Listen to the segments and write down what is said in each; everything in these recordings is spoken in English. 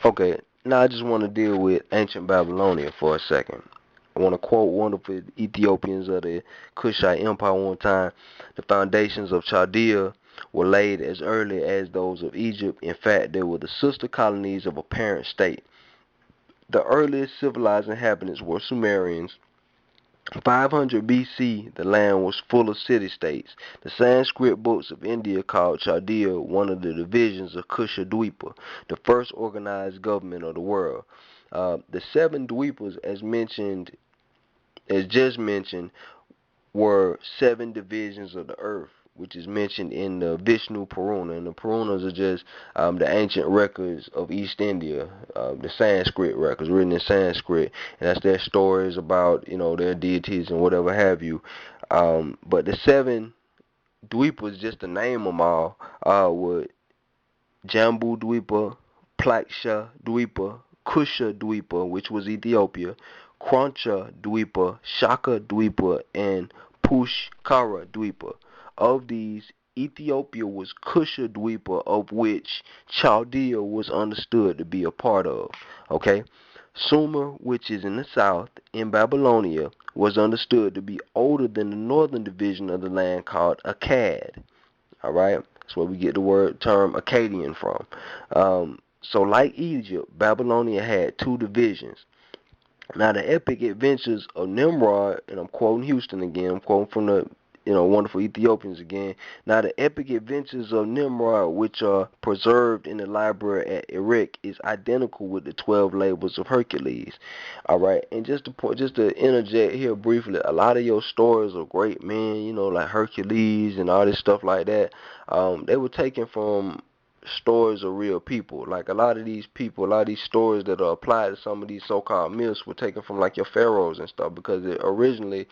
Okay, now I just want to deal with ancient Babylonia for a second. I want to quote one of the Ethiopians of the Kushite Empire one time. The foundations of Chaldea were laid as early as those of Egypt. In fact, they were the sister colonies of a parent state. The earliest civilized inhabitants were Sumerians. 500 BC, the land was full of city-states. The Sanskrit books of India called Chaldea one of the divisions of Kusha the first organized government of the world. The seven Dweepas, as just mentioned, were seven divisions of the earth, which is mentioned in the Vishnu Purana. And the Puranas are just the ancient records of East India, the Sanskrit records written in Sanskrit, and that's their stories about their deities and whatever have you. But the seven Dweepas, just to name them all, were Jambu Dweepa, Plaksha Dweepa, Kusha Dweepa, which was Ethiopia, Krancha Dweepa, Shaka Dweepa, and Pushkara Dweepa. Of these, Ethiopia was Kusha Dweepa, of which Chaldea was understood to be a part of. Okay? Sumer, which is in the south, in Babylonia, was understood to be older than the northern division of the land called Akkad. Alright? That's where we get the word term Akkadian from. So like Egypt, Babylonia had two divisions. Now the epic adventures of Nimrod, and I'm quoting Houston again, I'm quoting from the wonderful Ethiopians again. Now the epic adventures of Nimrod, which are preserved in the library at Erech, is identical with the 12 labors of Hercules. All right, and just to interject here briefly, a lot of your stories of great men, like Hercules and all this stuff like that, they were taken from stories of real people. Like a lot of these people, a lot of these stories that are applied to some of these so-called myths were taken from like your pharaohs and stuff, because originally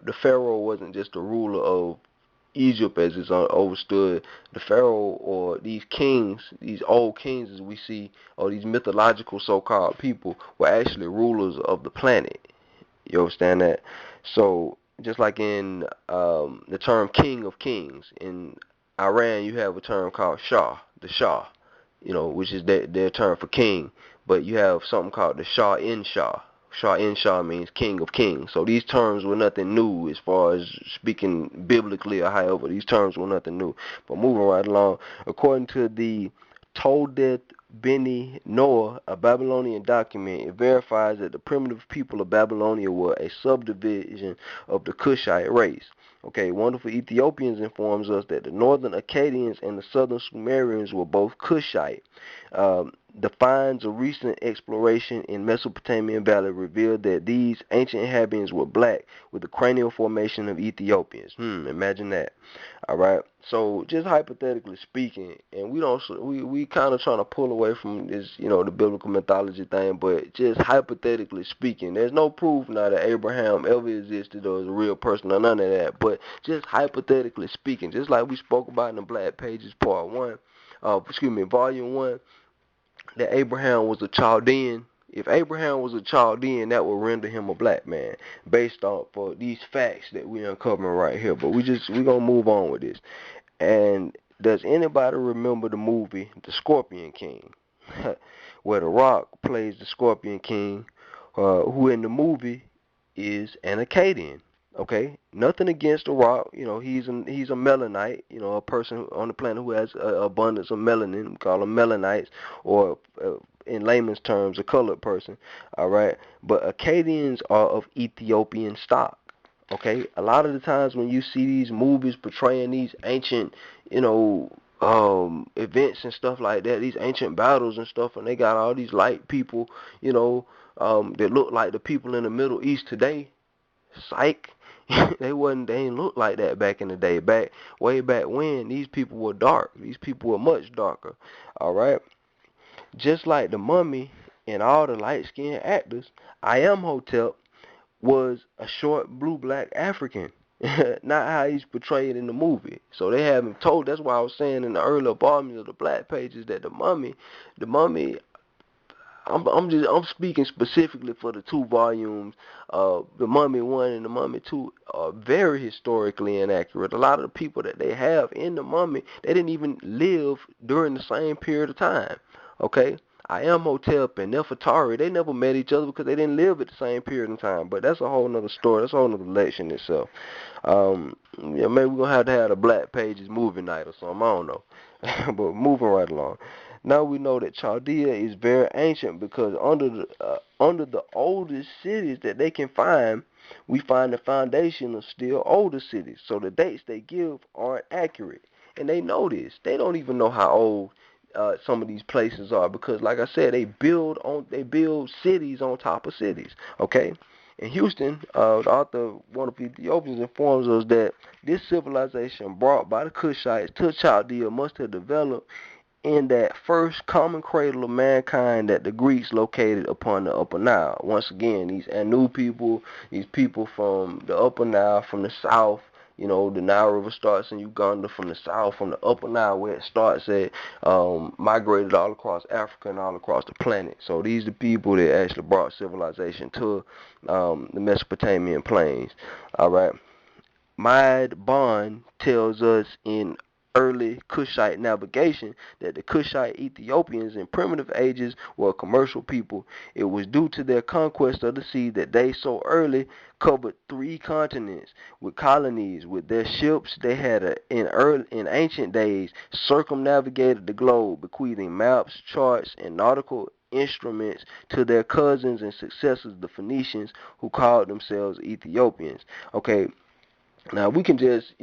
the pharaoh wasn't just the ruler of Egypt as it's understood. The pharaoh, or these kings, these old kings as we see, or these mythological so-called people, were actually rulers of the planet. You understand that? So just like in the term king of kings, in Iran you have a term called Shah, the Shah, which is their term for king. But you have something called the Shah in Shah. Shah in Shah means king of kings. So these terms were nothing new as far as speaking biblically or however. These terms were nothing new. But moving right along, according to the Toldeth Beni Noah, a Babylonian document, it verifies that the primitive people of Babylonia were a subdivision of the Cushite race. Okay, wonderful Ethiopians informs us that the northern Akkadians and the southern Sumerians were both Cushite. The finds of recent exploration in Mesopotamian Valley revealed that these ancient inhabitants were black with the cranial formation of Ethiopians. Imagine that. All right. So just hypothetically speaking, and we kind of trying to pull away from this, the biblical mythology thing, but just hypothetically speaking, there's no proof now that Abraham ever existed or is a real person or none of that. But just hypothetically speaking, just like we spoke about in the Blackpages Part 1, Volume 1, that Abraham was a Chaldean. If Abraham was a Chaldean, that would render him a black man, based on for these facts that we uncovering right here. But we gonna move on with this. And does anybody remember the movie The Scorpion King, where The Rock plays the Scorpion King, who in the movie is an Akkadian? Okay, nothing against The Rock. He's a Melanite. A person on the planet who has abundance of melanin. We call them Melanites, or in layman's terms, a colored person. All right, but Akkadians are of Ethiopian stock. Okay, a lot of the times when you see these movies portraying these ancient, events and stuff like that, these ancient battles and stuff, and they got all these light people, that look like the people in the Middle East today. Psych. They ain't look like that back in the day. Way back when, these people were dark. These people were much darker. All right. Just like the Mummy and all the light skinned actors, I Am Hotep was a short blue black African. Not how he's portrayed in the movie. So they haven't told. That's why I was saying in the earlier volumes of the Blackpages that the mummy, I'm speaking specifically for the two volumes. The Mummy 1 and the Mummy 2 are very historically inaccurate. A lot of the people that they have in the Mummy, they didn't even live during the same period of time. Okay, Imhotep and Nefertari, they never met each other because they didn't live at the same period in time. But that's a whole nother story. That's a whole nother lecture in itself. Yeah, maybe we're gonna have a Blackpages movie night or something. I don't know. But moving right along. Now we know that Chaldea is very ancient because under the oldest cities that they can find, we find the foundation of still older cities. So the dates they give aren't accurate, and they know this. They don't even know how old some of these places are because, like I said, they build cities on top of cities. Okay. In Houston, the author, one of the Ethiopians, informs us that this civilization brought by the Kushites to Chaldea must have developed in that first common cradle of mankind that the Greeks located upon the Upper Nile. Once again, these Anu people, these people from the Upper Nile, from the south, the Nile River starts in Uganda from the south, from the Upper Nile where it starts at, migrated all across Africa and all across the planet. So these are the people that actually brought civilization to the Mesopotamian plains. All right. Maid Bond tells us in early Kushite navigation that the Kushite Ethiopians in primitive ages were a commercial people. It was due to their conquest of the sea that they so early covered 3 continents with colonies. With their ships, they had in ancient days circumnavigated the globe, bequeathing maps, charts, and nautical instruments to their cousins and successors, the Phoenicians, who called themselves Ethiopians. Okay, now we can just,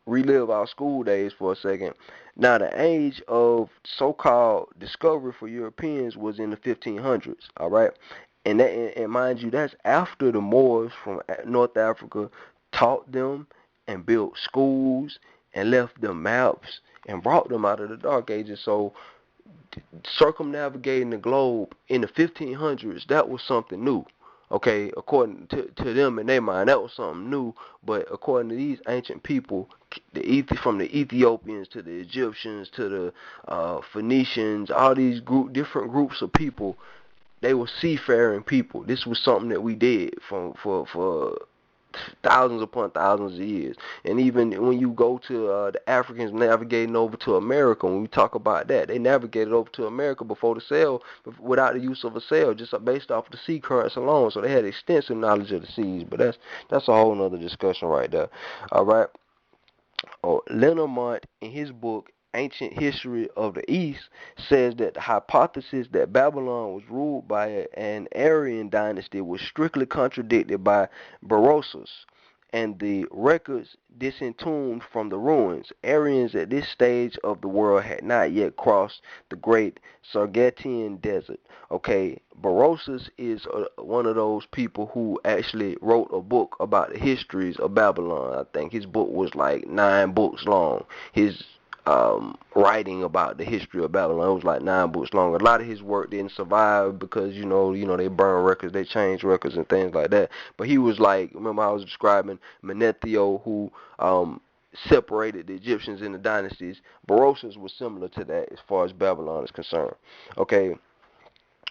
relive our school days for a second. Now the age of so-called discovery for Europeans was in the 1500s, all right? And mind you, that's after the Moors from North Africa taught them and built schools and left them maps and brought them out of the Dark Ages. So circumnavigating the globe in the 1500s, that was something new. Okay, according to them in their mind, that was something new. But according to these ancient people, from the Ethiopians to the Egyptians to the Phoenicians, all these different groups of people, they were seafaring people. This was something that we did for thousands upon thousands of years. And even when you go to the Africans navigating over to America, when we talk about that, they navigated over to America before the sail, without the use of a sail, just based off the sea currents alone. So they had extensive knowledge of the seas. But that's a whole nother discussion right there. All right. Lenormant, in his book Ancient History of the East, says that the hypothesis that Babylon was ruled by an Aryan dynasty was strictly contradicted by Berosus and the records disentombed from the ruins. Aryans at this stage of the world had not yet crossed the great Sargatian desert. Okay, Berosus is one of those people who actually wrote a book about the histories of Babylon. I think his book was like 9 books long. His writing about the history of Babylon. It was like 9 books long. A lot of his work didn't survive because they burn records, they change records and things like that. But he was like, remember I was describing Menethio, who separated the Egyptians in the dynasties. Berosus was similar to that as far as Babylon is concerned. Okay.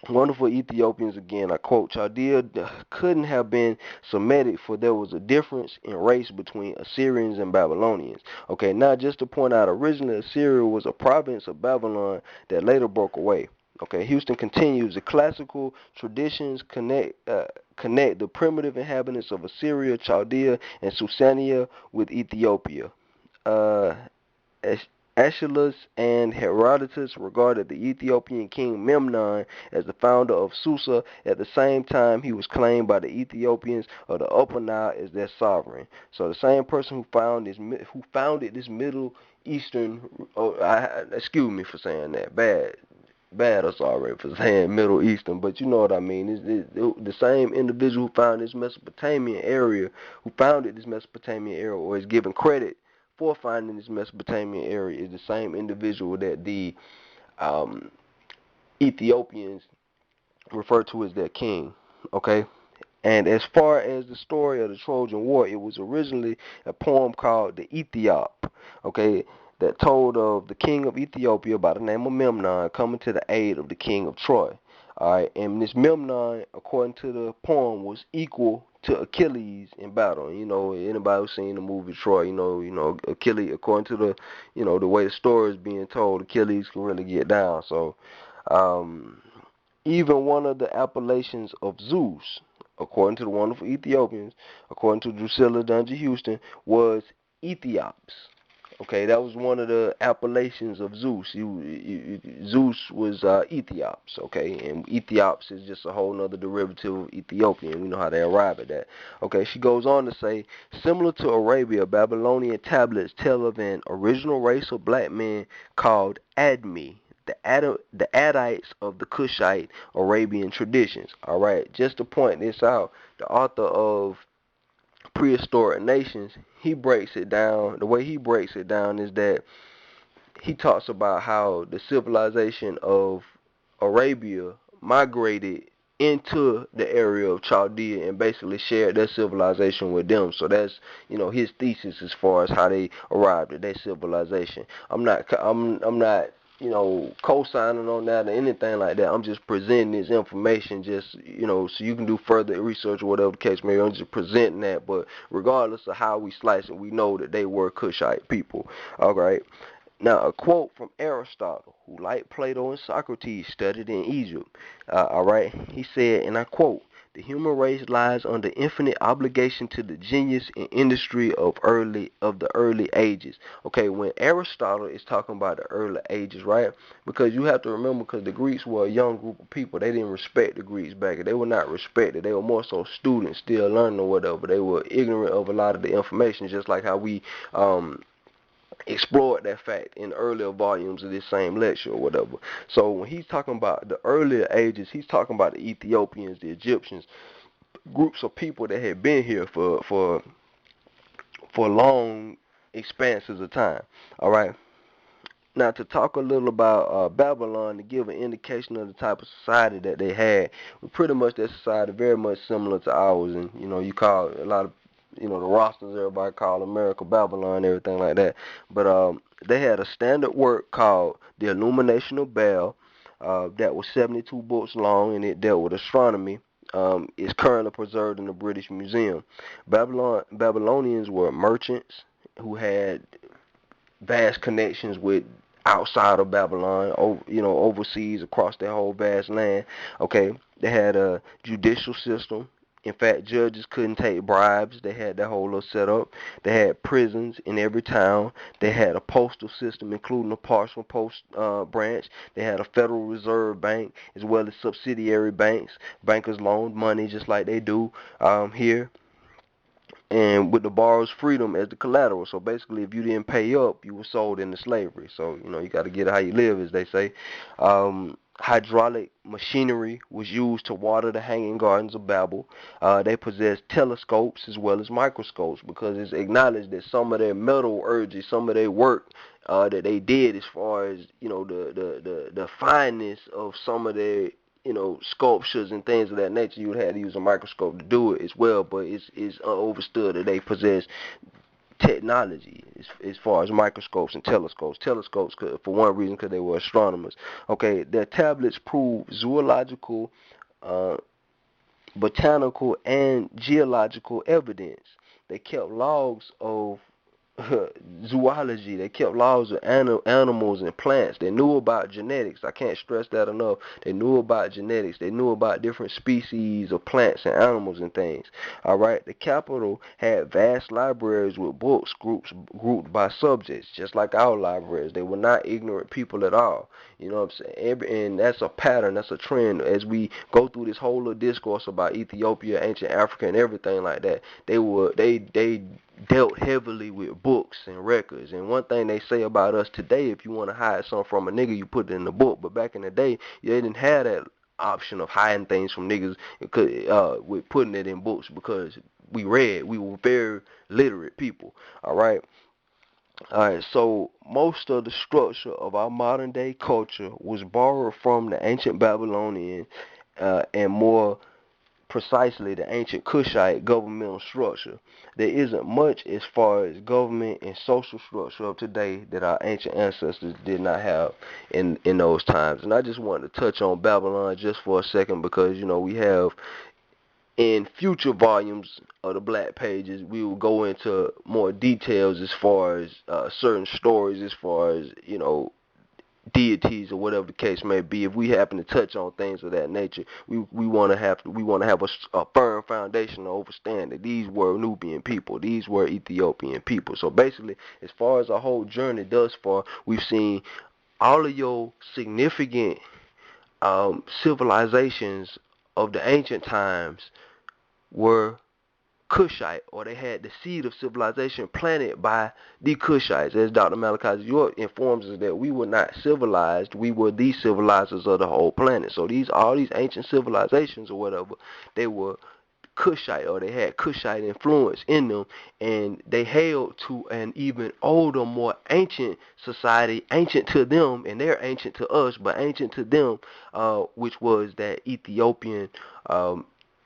Wonderful Ethiopians, again, I quote, Chaldea couldn't have been Semitic, for there was a difference in race between Assyrians and Babylonians. Okay, now just to point out, originally Assyria was a province of Babylon that later broke away. Okay, Houston continues, the classical traditions connect the primitive inhabitants of Assyria, Chaldea, and Susania with Ethiopia. Aeschylus and Herodotus regarded the Ethiopian king Memnon as the founder of Susa. At the same time, he was claimed by the Ethiopians of the Upper Nile as their sovereign. So the same person who founded this Middle Eastern, excuse me for saying that, bad or sorry for saying Middle Eastern, but you know what I mean. It's the same individual who founded this Mesopotamian area, or is given credit for finding this Mesopotamian area, is the same individual that the Ethiopians refer to as their king. Okay? And as far as the story of the Trojan War, it was originally a poem called the Ethiop, okay, that told of the king of Ethiopia by the name of Memnon coming to the aid of the king of Troy. All right, and this Memnon, according to the poem, was equal to Achilles in battle. Anybody who's seen the movie Troy, Achilles, according to the way the story is being told, Achilles can really get down. So, Even one of the appellations of Zeus, according to the wonderful Ethiopians, according to Drusilla Dungy Houston, was Ethiops. Okay, that was one of the appellations of Zeus. Zeus was Ethiops, okay, and Ethiops is just a whole nother derivative of Ethiopian. We know how they arrive at that. Okay, she goes on to say, similar to Arabia, Babylonian tablets tell of an original race of black men called Admi, the Adites of the Kushite Arabian traditions. All right, just to point this out, the author of Prehistoric Nations, he breaks it down. The way he breaks it down is that he talks about how the civilization of Arabia migrated into the area of Chaldea and basically shared their civilization with them. So that's, his thesis as far as how they arrived at their civilization. I'm not co-signing on that or anything like that. I'm just presenting this information just, so you can do further research or whatever the case may be. I'm just presenting that, but regardless of how we slice it, we know that they were Kushite people. All right. Now, a quote from Aristotle, who, like Plato and Socrates, studied in Egypt. All right, he said, and I quote, "The human race lies under infinite obligation to the genius and industry of the early ages." Okay, when Aristotle is talking about the early ages, right? Because you have to remember, because the Greeks were a young group of people, they didn't respect the Greeks back. They were not respected. They were more so students, still learning or whatever. They were ignorant of a lot of the information, just like how we explored that fact in earlier volumes of this same lecture or whatever. So when he's talking about the earlier ages, he's talking about the Ethiopians, the Egyptians, groups of people that had been here for long expanses of time. All right. Now, to talk a little about Babylon, to give an indication of the type of society that they had, pretty much that society very much similar to ours. And, you call a lot of, the rosters, everybody call America Babylon and everything like that. But they had a standard work called The Illumination of Bel that was 72 books long, and it dealt with astronomy. Is currently preserved in the British Museum. Babylonians were merchants who had vast connections with outside of Babylon, overseas across their whole vast land. Okay, they had a judicial system. In fact, judges couldn't take bribes. They had that whole little setup. They had prisons in every town. They had a postal system, including a partial post branch. They had a Federal Reserve Bank as well as subsidiary banks. Bankers loaned money just like they do here, and with the borrower's freedom as the collateral. So basically, if you didn't pay up, you were sold into slavery. So, you got to get it how you live, as they say. Hydraulic machinery was used to water the hanging gardens of Babel. They possessed telescopes as well as microscopes, because it's acknowledged that some of their metallurgy, some of their work that they did as far as, the fineness of some of their sculptures and things of that nature, you would have to use a microscope to do it as well. But it's understood that they possess technology as far as microscopes and telescopes. Telescopes, for one reason, because they were astronomers. Okay, their tablets prove zoological, botanical, and geological evidence. They kept logs of zoology. They kept laws of animals and plants. They knew about genetics. I can't stress that enough. They knew about genetics. They knew about different species of plants and animals and things. All right. The capital had vast libraries with books grouped by subjects, just like our libraries. They were not ignorant people at all. You know what I'm saying? And that's a pattern. That's a trend. As we go through this whole little discourse about Ethiopia, ancient Africa, and everything like that, they dealt heavily with books and records. And one thing they say about us today, if you want to hide something from a nigga, you put it in the book. But back in the day, they didn't have that option of hiding things from niggas with putting it in books, because we read. We were very literate people. All right. All right. So most of the structure of our modern day culture was borrowed from the ancient Babylonian and more precisely the ancient Kushite governmental structure. There isn't much as far as government and social structure of today that our ancient ancestors did not have in those times. And I just wanted to touch on Babylon just for a second, because we have, in future volumes of the Black Pages, we will go into more details as far as certain stories, as far as deities or whatever the case may be. If we happen to touch on things of that nature, we want to have a firm foundation to understand that these were Nubian people, these were Ethiopian people. So basically, as far as our whole journey thus far, we've seen all of your significant civilizations of the ancient times were Kushite, or they had the seed of civilization planted by the Kushites. As Dr. Malachi York informs us that we were not civilized, we were the civilizers of the whole planet. So all these ancient civilizations or whatever, they were Kushite, or they had Kushite influence in them, and they hailed to an even older, more ancient society, ancient to them, and they're ancient to us, but ancient to them, which was that Ethiopian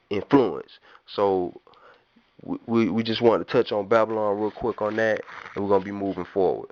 influence. So we just wanted to touch on Babylon real quick on that, and we're going to be moving forward.